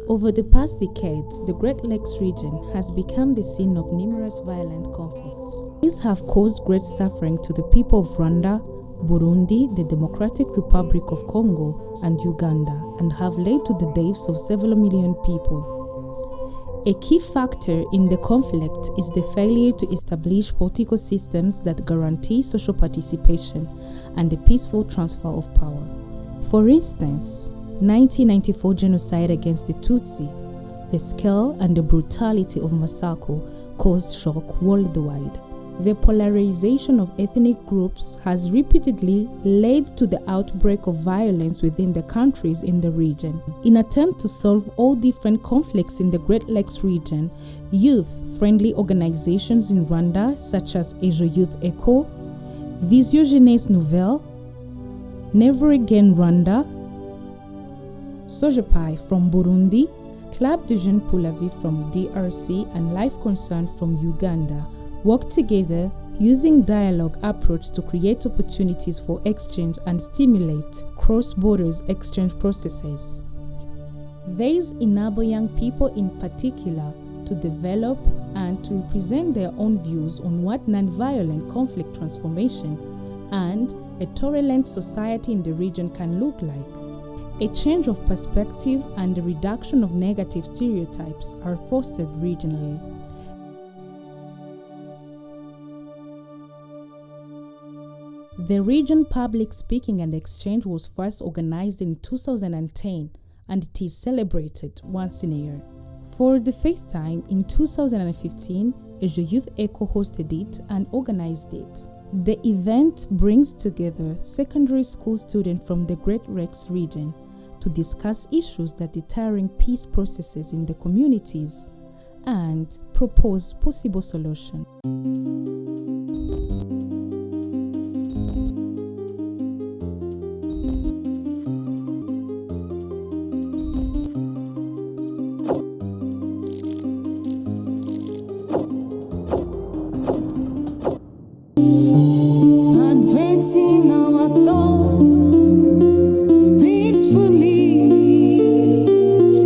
Over the past decades, the Great Lakes region has become the scene of numerous violent conflicts. These have caused great suffering to the people of Rwanda, Burundi, the Democratic Republic of Congo, and Uganda, and have led to the deaths of several million people. A key factor in the conflict is the failure to establish political systems that guarantee social participation and the peaceful transfer of power. For instance, 1994 genocide against the Tutsi, the scale and the brutality of massacre caused shock worldwide. The polarization of ethnic groups has repeatedly led to the outbreak of violence within the countries in the region. In an attempt to solve all different conflicts in the Great Lakes region, youth-friendly organizations in Rwanda such as Ejo Youth Echo, Vision Jeunesse Nouvelle, Never Again Rwanda, Sojepai from Burundi, Club de Jeunes pour la Vie from DRC, and Life Concern from Uganda work together using dialogue approach to create opportunities for exchange and stimulate cross-border exchange processes. These enable young people in particular to develop and to represent their own views on what non-violent conflict transformation and a tolerant society in the region can look like. A change of perspective and the reduction of negative stereotypes are fostered regionally. The Region Public Speaking and Exchange was first organized in 2010 and it is celebrated once in a year. For the first time in 2015, Ejo Youth Echo hosted it and organized it. The event brings together secondary school students from the Great Lakes region to discuss issues that deterring peace processes in the communities and propose possible solutions. Advancing our thoughts peacefully,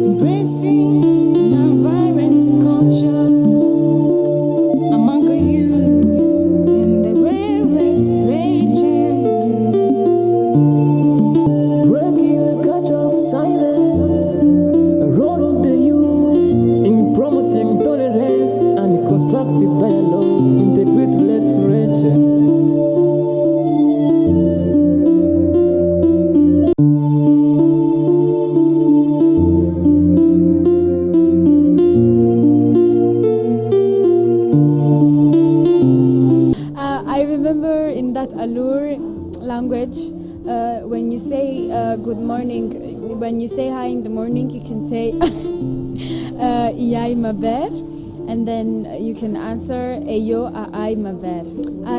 embracing non-violence culture among you in the Great Lakes region, breaking the culture of silence, a role of the youth in promoting tolerance and constructive dialogue in the Great Lakes region. I remember in that Alur language, when you say good morning, when you say hi in the morning, you can say Iyai Maber, and then you can answer Eyo Aai Maber.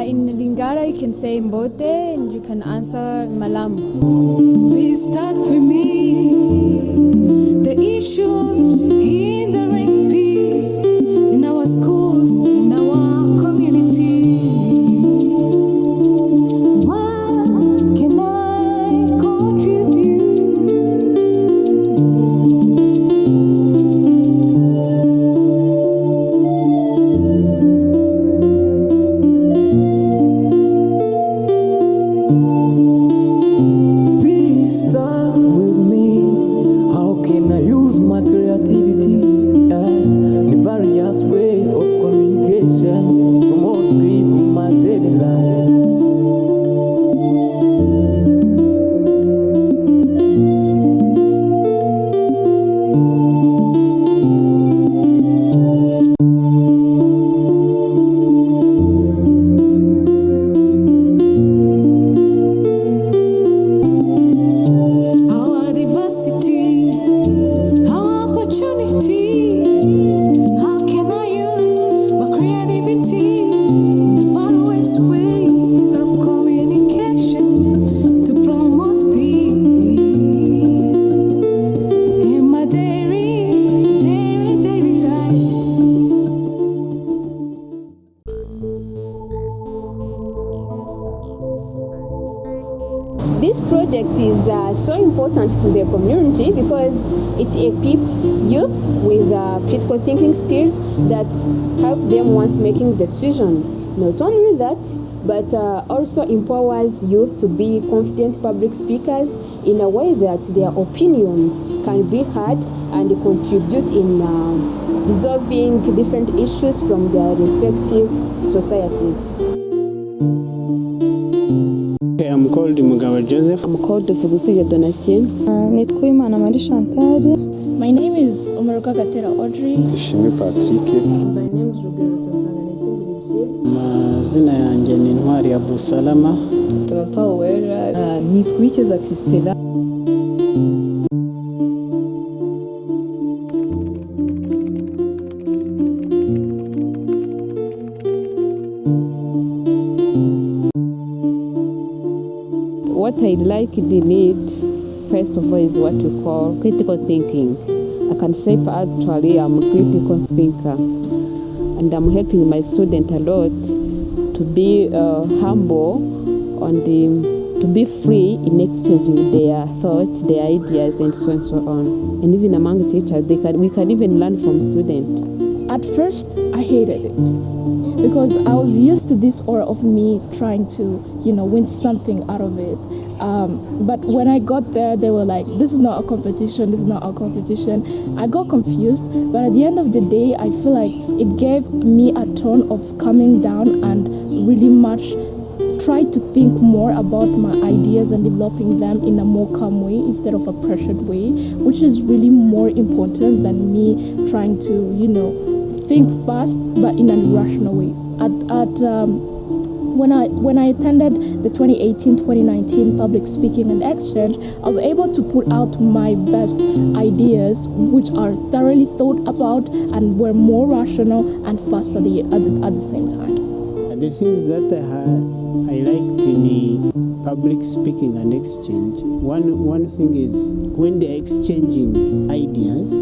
In Lingala, you can say Mbote, and you can answer Malam. please start for me the issues hindering peace in our schools, in our community. What can I contribute? Please start with me. How can I use my creativity This project is so important to the community because it equips youth with critical thinking skills that help them once making decisions. Not only that, but also empowers youth to be confident public speakers in a way that their opinions can be heard and contribute in resolving different issues from their respective societies. I'm called Mugabo Joseph. I'm called Fugusige Donatien. Nitwimana Marie Chantal. My name is Omaruka Gatera Audrey. Ishimwe Patrick. My name is Rugero Sansanganese. Mazina yanjye ni Ntwari ya Busalama. Tunatawera nitwikeza Christella. What I like the need, first of all, is what we call critical thinking. I can say actually I'm a critical thinker, and I'm helping my student a lot to be humble to be free in exchanging their thoughts, their ideas, and so on. And even among teachers, we can even learn from students. At first, I hated it because I was used to this aura of me trying to, win something out of it. But when I got there, they were like, this is not a competition, this is not a competition. I got confused, but at the end of the day, I feel like it gave me a tone of calming down and really much try to think more about my ideas and developing them in a more calm way instead of a pressured way, which is really more important than me trying to, think fast but in a rational way. When I attended the 2018-2019 public speaking and exchange, I was able to put out my best ideas, which are thoroughly thought about and were more rational and faster at the same time. The things that I liked in the public speaking and exchange, one thing is when they're exchanging ideas,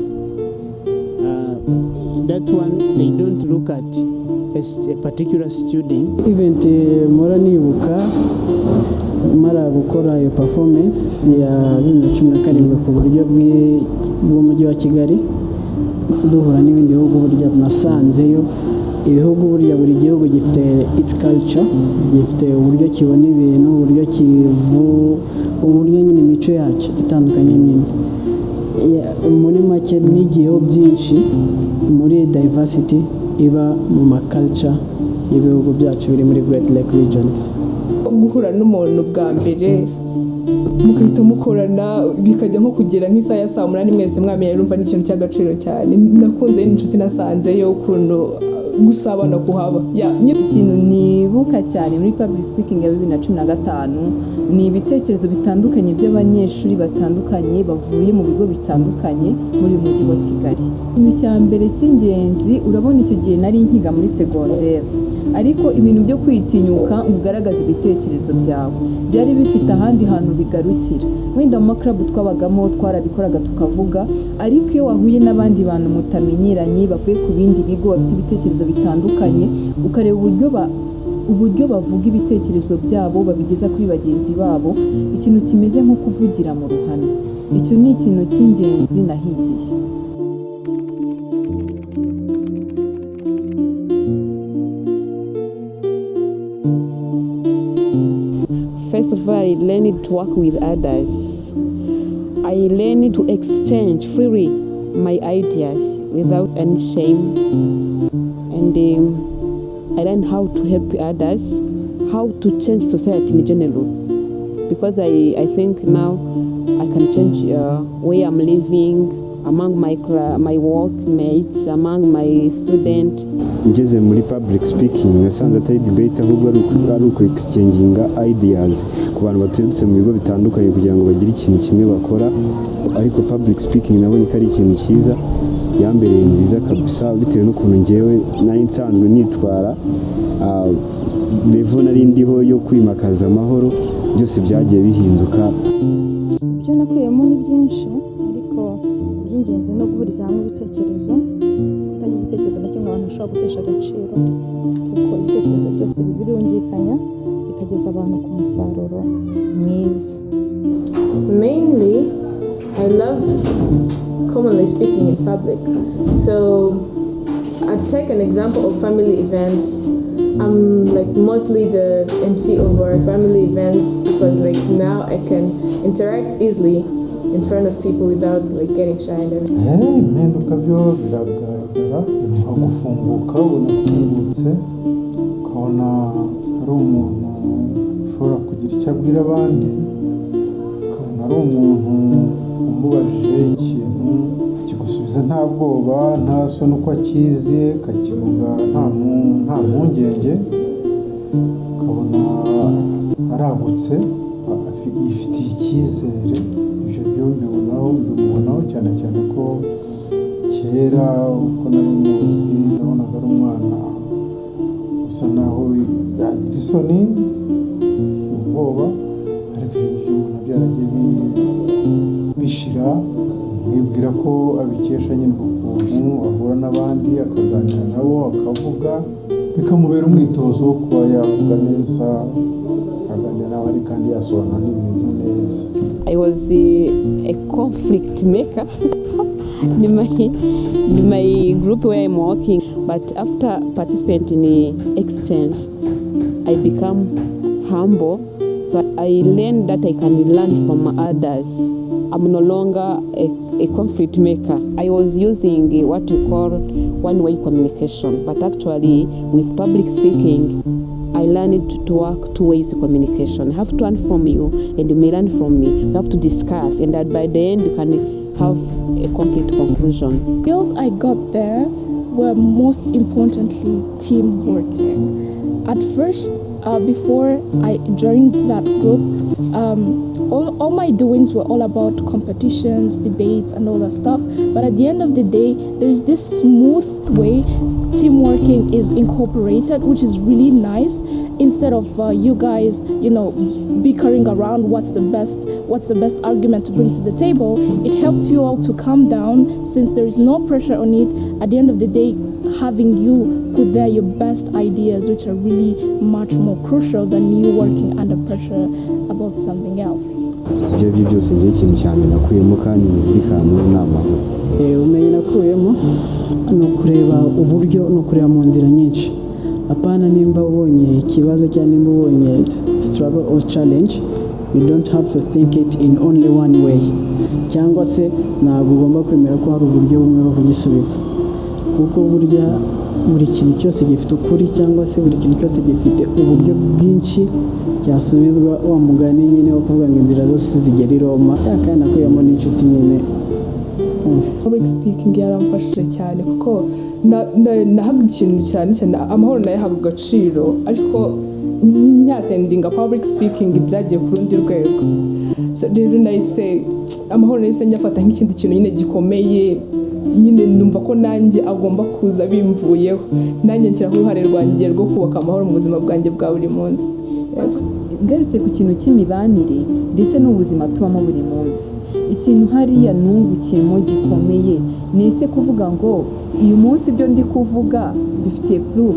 that one they don't look at a particular student. Event mora nibuka mara gukora iyo performance ya 2017 ku buryo bw'umujyi wa Kigali, duhura n'ibindi bihugu burya nasanzeyo ibihugu burya buri gihugu gifite its culture, gifite uburyo kibona ibintu, uburyo uburyo nyine imico yacu itandukanye n'indi. Muri make nigiyeho byinshi muri diversity iba mu ma culture y'ibihugu byacu biri muri Great Lake Regions. Guhura n'umuntu bwa mbere mukahita mukorana bikajya nko kugera nk'isaha ya saa 8 mwese mwamenye, urumva ni ikintu cy'agaciro cyane. Nakunze n'inshuti nasanzeyo ukuntu gusabana kuhaba. Ikintu nibuka cyane muri public speaking ya 2015 ni ibitekerezo bitandukanye by'abanyeshuri batandukanye bavuye mu bigo bitandukanye muri mujyi wa Kigali. Ikintu cya mbere cy'ingenzi, urabona icyo gihe nari nkiga muri secondaire, ariko ibintu byo kwitinyuka ugaragaza ibitekerezo byawe byari bifite ahandi hantu bigarukira. Wenda mu club twabagamo twarabikoraga tukavuga, ariko iyo wahuye n'abandi bantu mutamenyeranye bavuye ku bindi bigo bafite ibitekerezo bitandukanye, ukareba uburyo bavuga ibitekerezo byabo babigeza kuri bagenzi babo, ikintu kimeze nko kuvugira mu ruhame. Icyo ni ikintu cy'ingenzi nahigiye. First of all, I learned to work with others. I learned to exchange freely my ideas without any shame. And I learned how to help others, how to change society in general. Because I think now I can change where I'm living, among my workmates, among my students. Ngeze muri public speaking nasanze atari debate ahubwo ari uku exchanginga ideas ku bantu baturutse mu bigo bitandukanye kugira ngo bagire ikintu kimwe bakora. Ariko public speaking nabonye ko ari ikintu cyiza, yambereye nziza kabisa bitewe n'ukuntu ngewe nari nsanzwe nitwara level nari ndiho yo kwimakaza amahoro, byose byagiye bihinduka. Ibyo nakuyemo ni byinshi, ariko by'ingenzi no guhuriza hamwe ibitekerezo, kutagira igitekerezo na kimwe abantu bashobora gutesha agaciro, kuko ibitekerezo byose birungikanya bikagira kugeza abantu ku musaruro mwiza. Mainly, I love commonly speaking in public. So I take an example of family events. I'm like mostly the MC of our family events because like now I can interact easily in front of people without like getting shy and everything. Impinduka byo biragaragara, nko gufunguka, unafungutse ukabona ari umuntu ushobora kugira icyo abwira abandi, ukabona ari umuntu umubajije ikintu kigusubiza nta bwoba, nta soni uko akizi, kakivuga nta mpungenge, ukabona aragutse, yifitiye icyizere. Ibyo byo mbibonaho cyane cyane ko kera uko nari muzi nabonaga ari umwana usa naho yagira isoni, ubwoba, ariko ibyo bintu byaragiye bishira, mwibwira ko abikesha nyine ukuntu ahura n'abandi akaganira nabo akavuga, bikamubera umwitozo wo kuba yavuga neza, akaganira n'abandi kandi yasobanura n'ibintu neza. I was a conflict maker in my group where I'm working, but after participating in exchange, I become humble. So I learned that I can learn from others. I'm no longer a conflict maker. I was using what you call one-way communication, but actually with public speaking, I learned to work two ways communication. I have to learn from you and you may learn from me. We have to discuss and that by the end you can have a complete conclusion. Skills I got there were most importantly team working. At first, before I joined that group, all my doings were all about competitions, debates, and all that stuff. But at the end of the day, there's this smooth way team working is incorporated, which is really nice. Instead of you guys, bickering around what's the best argument to bring to the table, it helps you all to calm down since there is no pressure on it. At the end of the day, having you put there your best ideas, which are really much more crucial than you working under pressure about something else. ibyo byose ngiye ikintu cyane nakuyemo kandi nizirikana n'amahoro. Umenye nakuyemo no kureba uburyo no kureba mu nzira nyinshi, apana nimba ubonye ikibazo cyangwa nimba ubonye struggle or challenge, you don't have to think it in only one way, cyangwa se ntabwo ugomba kwemera ko hari uburyo bumwe bwo kugisubiza, kuko burya buri kintu cyose gifite ukuri cyangwa se buri kintu cyose gifite uburyo bwinshi cyasubizwa. Wa mugani nyine wo kuvuga ngo inzira zose zigera i Roma, kandi nakuyemo n'inshuti nyine. Public speaking yaramfashije cyane kuko nahaga ikintu cyane amahoro nayahaga agaciro, ariko nyatendinga public speaking byagiye ku rundi rwego. So rero nahise amahoro nahise njyafata nk'ikindi kintu nyine gikomeye, nyine numva ko nanjye agomba kuza bimvuyeho, nanjye nshyiraho uruhare rwanjye rwo kubaka amahoro mu buzima bwanjye bwa buri munsi. Garutse ku kintu cy'imibanire ndetse n'ubuzima tubamo buri munsi, ikintu hariya nungukiyemo gikomeye ni ese kuvuga ngo uyu munsi ibyo ndi kuvuga bifitiye proof,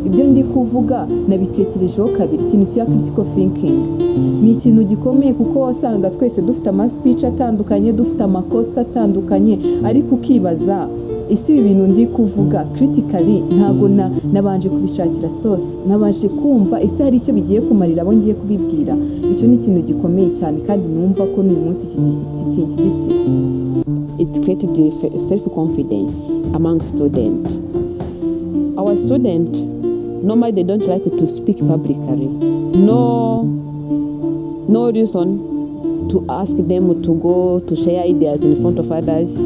ibyo ndi kuvuga nabitekerejeho kabiri. Ikintu cya critical thinking ni ikintu gikomeye kuko wasanga twese dufite speech atandukanye, dufite amakosa atandukanye, ariko ukibaza isi ibi bintu ndi kuvuga critically ntago nabanje kubishakira source, nabanje kumva ese hari icyo bigiye kumarira abo ngiye kubibwira. Icyo ni ikintu gikomeye cyane kandi numva ko n'uyu munsi iki It created self-confidence among students. Our students, normally they don't like to speak publicly. No reason to ask them to go to share ideas in front of others.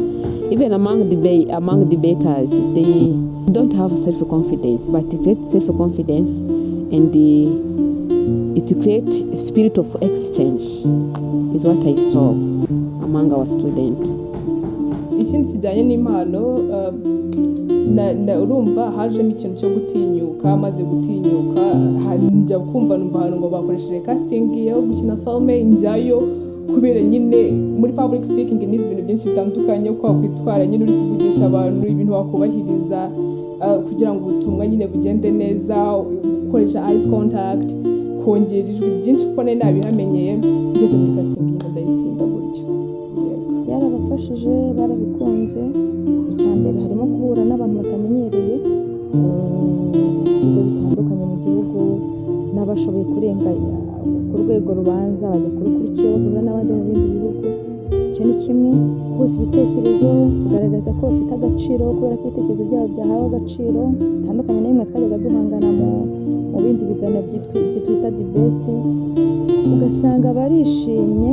Even among debaters, they don't have self-confidence, but it creates self-confidence and it creates a spirit of exchange, is what I saw among our students. Ikindi kijyanye n'impano, urumva hajemo ikintu cyo gutinyuka, maze gutinyuka njya kumva numva ahantu ngo bakoresheje casting yo gukina filme, njyayo kubera nyine muri public speaking n'izi bintu byinshi bitandukanye, uko wakwitwara nyine uri kuvugisha abantu, ibintu wakubahiriza kugira ngo ubutumwa nyine bugende neza, gukoresha eyes contact, kongera ijwi byinshi kuko nari nabihamenyeye ngeze muri casting nyine ndayitsinda gutyo. Byarabafashije, barabikunze. Icya mbere harimo guhura n'abantu batamenyereye ibigo bitandukanye mu gihugu, n'abashoboye kurenganya ku rwego rubanza bajya kurukurikiye bahura n'abandi mu bindi bihugu. Icyo ni kimwe. Gusa ibitekerezo kugaragaza ko bafite agaciro kubera ko ibitekerezo byabo byahawe agaciro bitandukanye na bimwe twajyaga duhangana mu bindi biganiro twita debate, ugasanga barishimye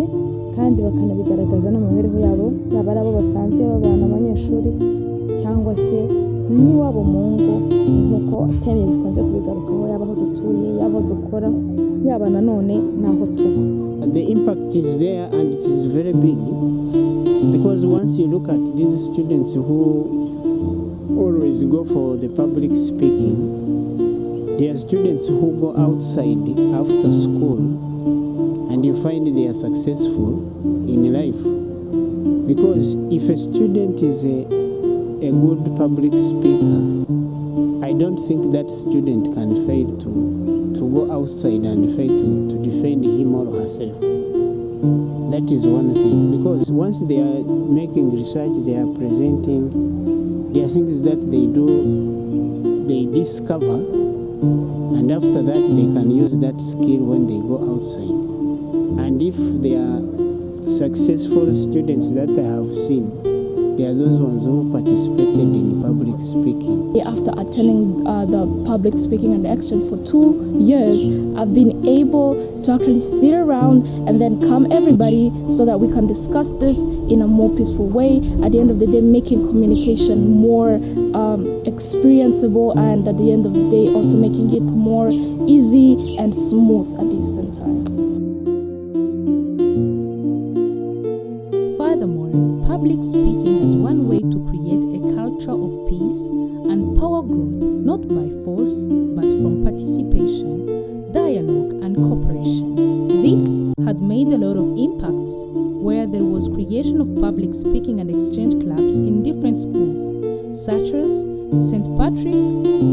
kandi bakanabigaragaza no mu mibereho yabo, yaba ari abo basanzwe babana abanyeshuri cyangwa se n'iwabo mu ngo, nk'uko teme zikunze kubigarukaho, yaba aho dutuye, yaba aho dukora, yaba nanone n'aho tuba. The impact is there and it is very big because once you look at these students who always go for the public speaking, they are students who go outside after school and you find they are successful in life. Because if a student is a good public speaker, I don't think that student can fail to go outside and fail to defend him or herself. That is one thing. Because once they are making research, they are presenting, there are things that they do, they discover, and after that they can use that skill when they go outside. And if they are successful students that I have seen, they are those ones who participated in public speaking. After attending the public speaking and exchange for 2 years, I've been able to actually sit around and then calm everybody so that we can discuss this in a more peaceful way. At the end of the day, making communication more experienceable, and at the end of the day, also making it more easy and smooth at the same time. Furthermore, public speaking is one way to create a culture of peace and power growth, not by force, but from participation, dialogue, and cooperation. This had made a lot of impacts, where there was creation of public speaking and exchange clubs in different schools, such as St. Patrick,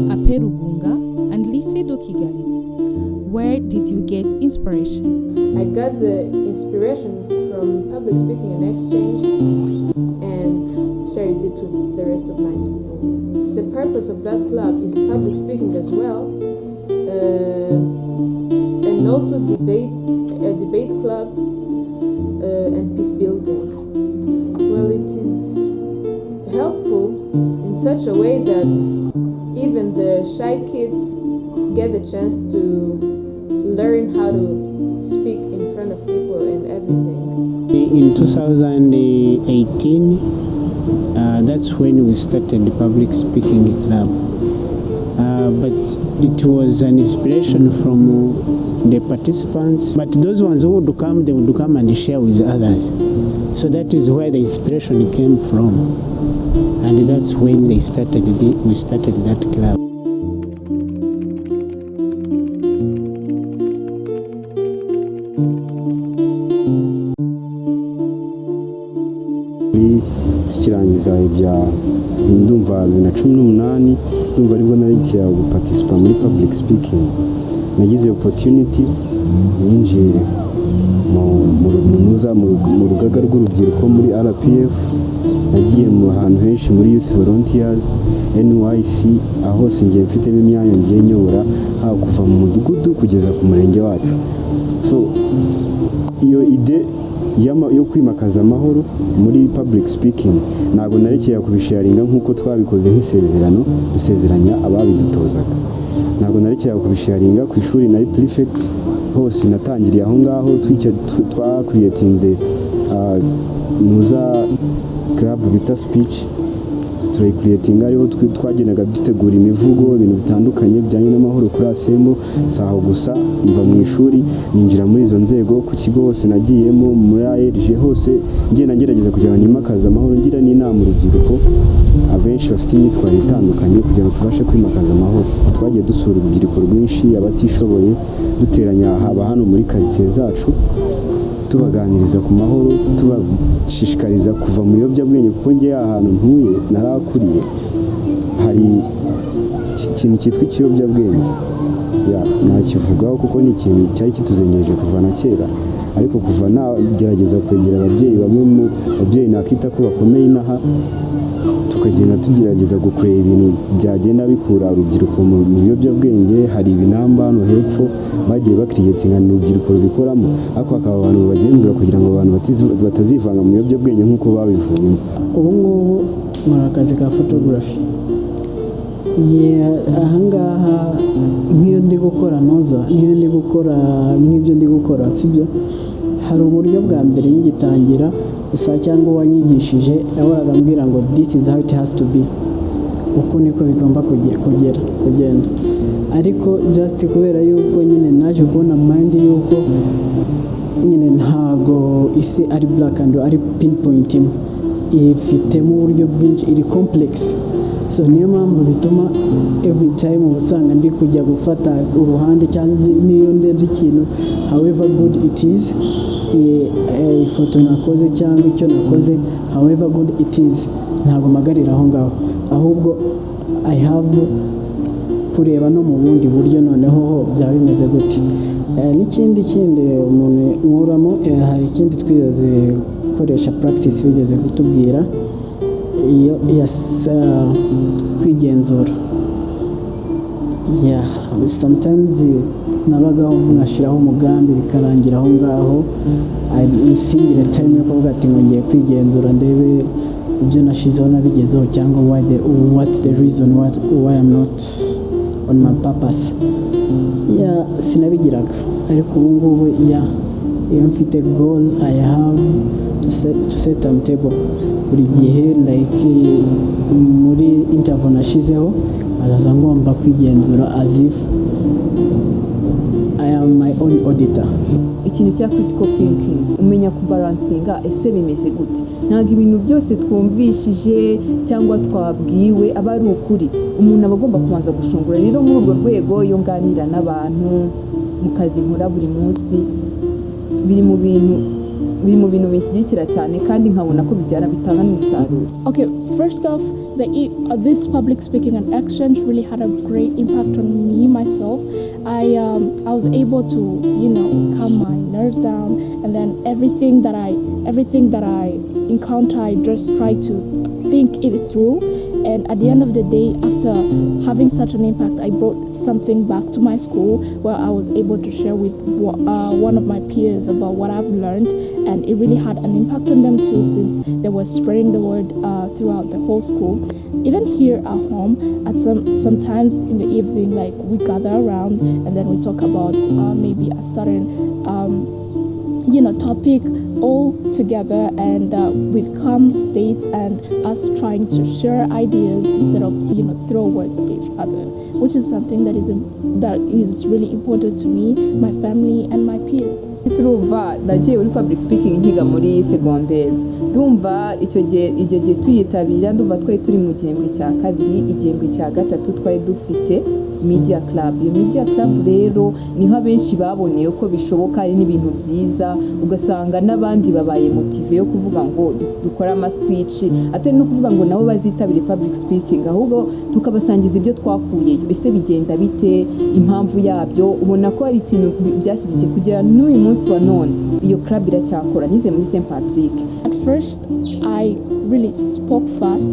Aperugunga, and Lycée de Kigali. Where did you get inspiration? I got the inspiration from public speaking and exchange and shared it with the rest of my school. The purpose of that club is public speaking as well, and also a debate club and peace building. Well, it is helpful in such a way that even the shy kids get the chance to learn how to speak in front of people and everything. In 2018, that's when we started the public speaking club. But it was an inspiration from the participants. But those ones who would come, they would come and share with others. So that is where the inspiration came from. And that's when we started that club. tukirangiza ibya ndumva 2018 ndumva aribwo narikiye guparticipa muri public speaking. Nagize opportunity yinjiye mu rugaga rw'urubyiruko muri RPF, nagiye mu hantu henshi muri youth volunteers, NYC, aho hose ngiye mfitemo imyanya ngiye nyobora, haba kuva mu mudugudu kugeza ku murenge wacu. So iyo ide yo kwimakaza amahoro muri public speaking ntabwo narekeye kubisharinga nk'uko twabikoze nk'isezerano dusezeranya ababidutozaga. Ntabwo narekeye kubisharinga ku ishuri na prefect hose, natangiriye aho ngaho twakuriyetinze nuza club bita speech, turayikuriyetinga ariho twagenaga dutegura imivugo, ibintu bitandukanye bijyanye n'amahoro kuri asembo. Saho gusa mva mu ishuri ninjira muri izo nzego, ku kigo hose nagiyemo, muri ARG hose ngenda ngerageza kugira ngo nimakaze amahoro, ngira n'inama urubyiruko abenshi bafite imyitwarire itandukanye kugira ngo tubashe kwimakaza amahoro. Twagiye dusura urubyiruko rwinshi, abatishoboye, duteranya haba hano muri quartier zacu, tubaganiriza ku mahoro, tubashishikariza kuva mu biyobyabwenge, kuko ngiye ahantu ntuye narakuriye hari ikintu cyitwa ikiyobyabwenge. nakivugaho kuko ni ikintu cyari kituzengereje kuva na kera, ariko kuva nagerageza kwegera ababyeyi, bamwe mu babyeyi nakita ko bakomeye inaha, tukagenda tugerageza gukureba ibintu byagenda bikura urubyiruko mu biyobyabwenge. Hari ibinamba hano hepfo bagiye bakiriyetinga urubyiruko rubikoramo, ariko hakaba abantu babagenzura kugira ngo abantu batazivanga mu biyobyabwenge nk'uko babivuyemo. Ubu ngubu nkora akazi ka photography. Ahangaha nk'iyo ndi gukora nk'iyo ndi gukora nk'ibyo ndi gukora sibyo, hari uburyo bwa mbere ngitangira gusa cyangwa wanyigishije yahoraga ambwira ngo this is how it has to be, uko niko bigomba kugenda, ariko just kubera yuko nyine naje kubona mind yuko nyine ntago isi ari black and ari pinpoint imwe, ifitemo uburyo bwinshi, iri complex. So niyo mpamvu bituma every time usanga ndi kujya gufata uruhande cyangwa niyo ndebye ikintu however good it is, ifoto nakoze cyangwa icyo nakoze however good it is, ntabwo magarira aho ngaho, ahubwo I have kureba no mu bundi buryo noneho byaba bimeze gute. N'ikindi umuntu nkuramo, hari ikindi twize gukoresha practice bigeze kutubwira, iyo kwigenzura. Sometimes nabagaho nkashiraho umugambi bikarangira aho ngaho, singira time yo kuvuga ati ngo ngiye kwigenzura ndebe ibyo nashizeho nabigezeho cyangwa what's the reason why I'm not on my purpose. Sinabigiraga, ariko ubu ngubu iyo mfite goal I have to set on table buri gihe, like muri interview nashizeho azaza ngomba kwigenzura as if I am my own auditor. Ikintu cya critical thinking, umenya kubalansinga ese bimeze gute, ntabwo ibintu byose twumvishije cyangwa twabwiwe aba ari ukuri, umuntu aba agomba kubanza gushungura. Rero muri urwo rwego iyo nganira n'abantu mu kazi nkora buri munsi, biri mu bintu bishyigikira cyane kandi nkabona ko bijyana bitanga n'umusaruro. Okay, first off, this public speaking and exchange really had a great impact on me myself. I was able to, calm my nerves down, and then everything that I encounter, I just try to think it through. And at the end of the day, after having such an impact, I brought something back to my school where I was able to share with one of my peers about what I've learned, and it really had an impact on them too, since they were spreading the word throughout the whole school. Even here at home, sometimes in the evening, like we gather around and then we talk about maybe a certain topic all together, and with calm states and us trying to share ideas instead of throw words at each other, which is something that is really important to me, my family and my peers. Turumva nagiye muri public speaking nkiga muri secondaire, ndumva icyo gihe tuyitabira, ndumva twari turi mu gihembwe cya kabiri, igihembwe cya gatatu twari dufite media club. Iyo media club rero niho abenshi baboneye ko bishoboka, ari n'ibintu byiza, ugasanga n'abandi babaye motive yo kuvuga ngo dukora ama speech, atari no kuvuga ngo nabo bazitabire public speaking, ahubwo tukabasangiza ibyo twakuye, ese bigenda bite, impamvu yabyo. Ubona ko ari ikintu byashyigikiye kugira n'uyu munsi wa none iyo club iracyakora. Nize muri St Patrick. At first I really spoke fast,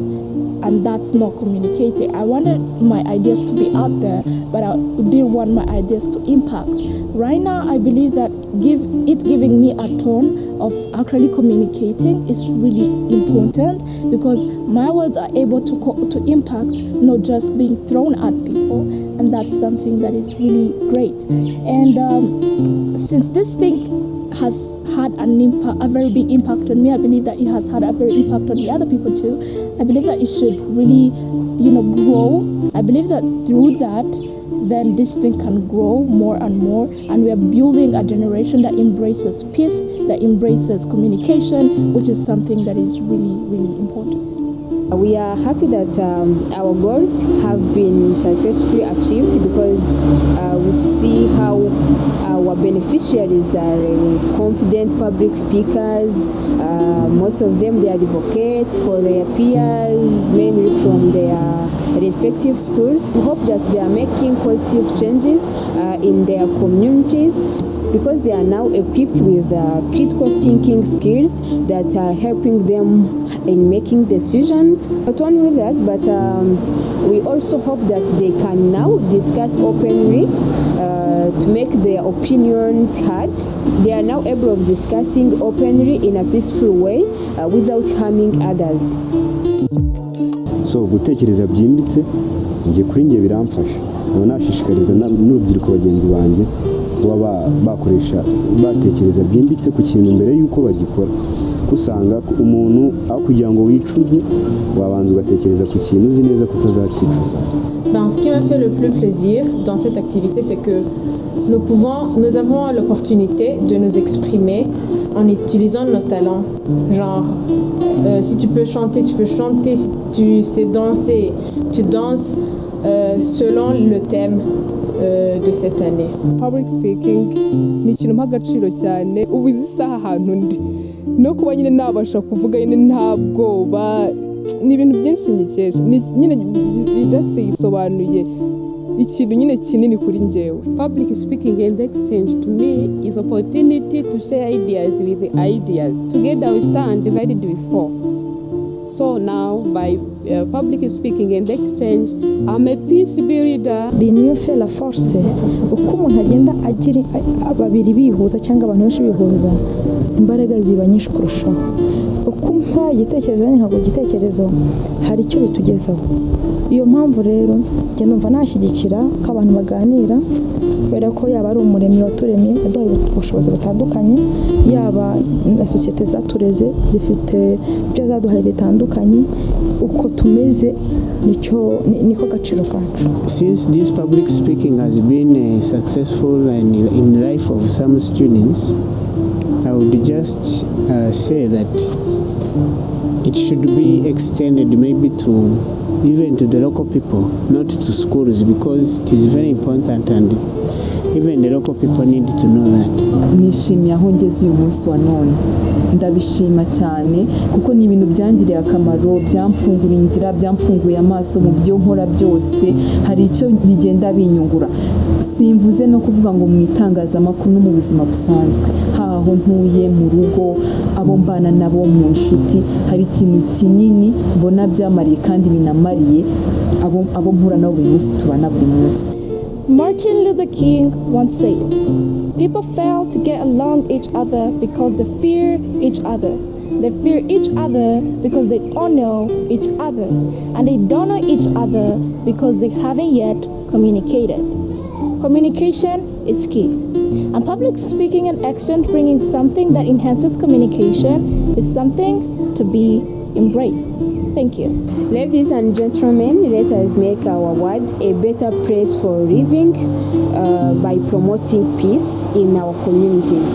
and that's not communicating. I wanted my ideas to be out there, but I didn't want my ideas to impact. Right now, I believe that giving me a tone of actually communicating is really important, because my words are able to impact, not just being thrown at people, and that's something that is really great. And since this thing has had a very big impact on me, I believe that it has had a very impact on the other people too. I believe that it should really, grow. I believe that through that, then this thing can grow more and more, and we are building a generation that embraces peace, that embraces communication, which is something that is really, really important. We are happy that our goals have been successfully achieved, because we see how our beneficiaries are confident public speakers, most of them they advocate for their peers, mainly from their respective schools. We hope that they are making positive changes in their communities, because they are now equipped with critical thinking skills that are helping them in making decisions. Not only that, but we also hope that they can now discuss openly to make their opinions heard. They are now able of discussing openly in a peaceful way without harming others. So gutekereza byimbitse ngiye kuri ngiye biramfasha, nashishikariza n'urubyiruko bagenzi banjye kuba bakoresha batekereza byimbitse ku kintu mbere y'uko bagikora. Usanga umuntu aho kugira ngo wicuze wabanza ugatekereza ku kintu uzi neza kutazakicuza. Ce qui m'a fait le plus plaisir dans cette activité, c'est que nous avons l'opportunité de nous exprimer en utilisant nos talents. Genre, si tu peux chanter, tu peux chanter. Si tu sais danser, tu danses selon le thème de cette année. Public speaking ni ikintu mp'agaciro cyane, ubu izi saha ahantu ndi no kuba nyine nabasha kuvuga nyine nta bwoba, ni ibintu byinshi nyikesha nyine just isobanuye ikintu nyine kinini kuri njyewe. Public speaking and exchange to me is opportunity to share ideas with the ideas. Together we stand, divided we fall. So now by public speaking and exchange, I'm a peace builder. L'union fait la force. Uko umuntu agenda agira babiri bihuza cyangwa abantu benshi bihuza, imbaraga ziba nyinshi kurushaho. Uko mpa igitekerezo nkago igitekerezo hari icyo bitugezaho. Iyo mpamvu rero njye numva nashyigikira ko abantu baganira, kubera ko yaba ari umuremyi waturemye aduha ubushobozi butandukanye, yaba na sosiyete zatureze zifite ibyo zaduhaye bitandukanye, uko tumeze niko gaciro kacu. Since this public speaking has been successful in life of some students, I would just say that it should be extended maybe to even to the local people, not to schools, because it is very important and even the local people need to know that. Nishimiye aho ngeze uyu munsi wa none, ndabishima cyane kuko ni ibintu byangiriye akamaro, byamfungura inzira, byamfunguye amaso mu byo nkora byose, hari icyo bigenda binyungura. Simvuze no kuvuga ngo mu itangazamakuru no mu buzima busanzwe, aho ntuye mu rugo, abo mbana nabo mu nshuti, hari ikintu kinini mbona byamariye kandi binamariye abo mpura nabo buri munsi tubana buri munsi. Martin Luther King once said, "People fail to get along each other because they fear each other. They fear each other because they don't know each other. And they don't know each other because they haven't yet communicated." Communication is key. And public speaking and exchange, bringing something that enhances communication, is something to be embraced. Thank you. Ladies and gentlemen, let us make our world a better place for living by promoting peace in our communities.